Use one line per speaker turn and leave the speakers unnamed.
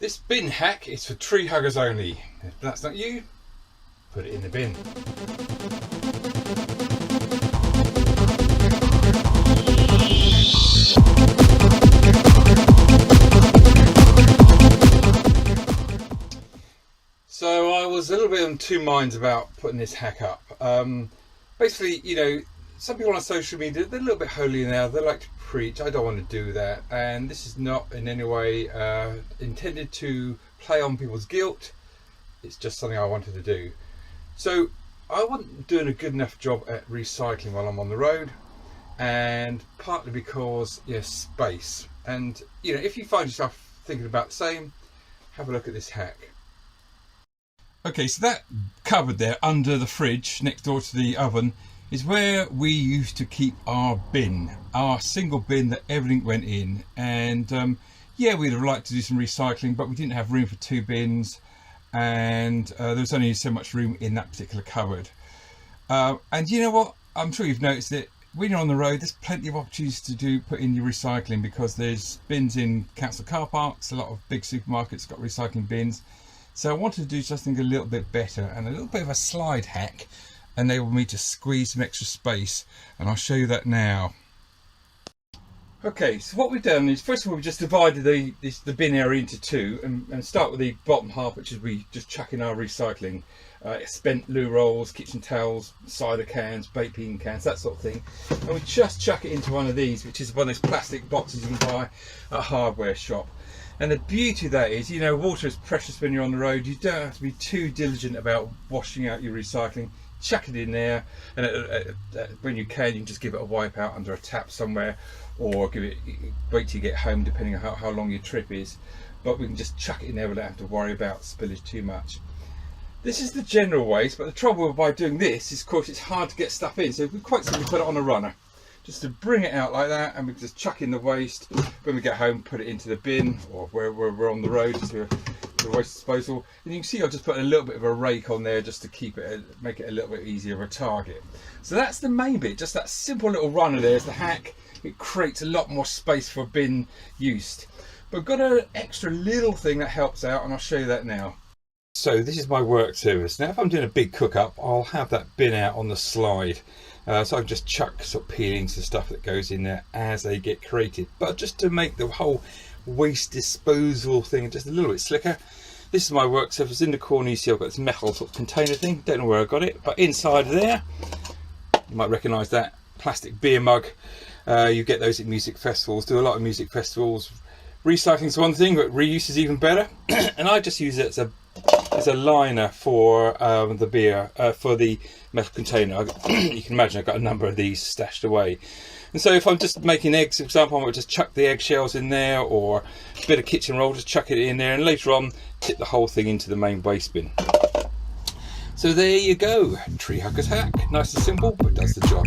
This bin hack is for tree huggers only. If that's not you, put it in the bin. So I was a little bit on two minds about putting this hack up. Basically, you know, some people on social media, they're a little bit holy now, they like to preach. I don't want to do that, and this is not in any way intended to play on people's guilt. It's just something I wanted to do. So I wasn't doing a good enough job at recycling while I'm on the road, and partly because, yes, space. And you know, if you find yourself thinking about the same, have a look at this hack. Okay, so that cupboard there under the fridge next door to the oven is where we used to keep our bin, our single bin that everything went in. And yeah, we'd have liked to do some recycling, but we didn't have room for two bins, and there was only so much room in that particular cupboard. And you know what? I'm sure you've noticed that when you're on the road, there's plenty of opportunities to put in your recycling, because there's bins in council car parks. A lot of big supermarkets got recycling bins. So I wanted to do something a little bit better, and a little bit of a slide hack enabled me to squeeze some extra space, and I'll show you that now. Okay, so what we've done is, first of all, we've just divided the bin area into two, and start with the bottom half, which is we just chuck in our recycling. Spent loo rolls, kitchen towels, cider cans, baked bean cans, that sort of thing. And we just chuck it into one of these, which is one of those plastic boxes you can buy at a hardware shop. And the beauty of that is, you know, water is precious when you're on the road. You don't have to be too diligent about washing out your recycling. Chuck it in there, and when you can just give it a wipe out under a tap somewhere, or wait till you get home, depending on how long your trip is. But we can just chuck it in there without having to worry about spillage too much. This is the general waste, but the trouble by doing this is, of course, it's hard to get stuff in. So we quite simply put it on a runner, just to bring it out like that, and we just chuck in the waste. When we get home, put it into the bin, or where we're on the road to waste disposal. And you can see I've just put a little bit of a rake on there just to make it a little bit easier of a target. So that's the main bit, just that simple little runner there is the hack. It creates a lot more space for bin use. But I've got an extra little thing that helps out, and I'll show you that now. So this is my work surface. Now if I'm doing a big cook up, I'll have that bin out on the slide. So I can just chuck sort of peelings and stuff that goes in there as they get created. But just to make the whole waste disposal thing just a little bit slicker, this is my work surface. In the corner you see I've got this metal sort of container thing. Don't know where I got it, but inside there, you might recognise that plastic beer mug. You get those at music festivals. Do a lot of music festivals. Recycling's one thing, but reuse is even better. And I just use it as a liner for the beer, for the metal container. You can imagine I've got a number of these stashed away. And so if I'm just making eggs, for example, I might just chuck the eggshells in there, or a bit of kitchen roll, just chuck it in there, and later on tip the whole thing into the main waste bin. So there you go, tree hugger's hack. Nice and simple, but does the job.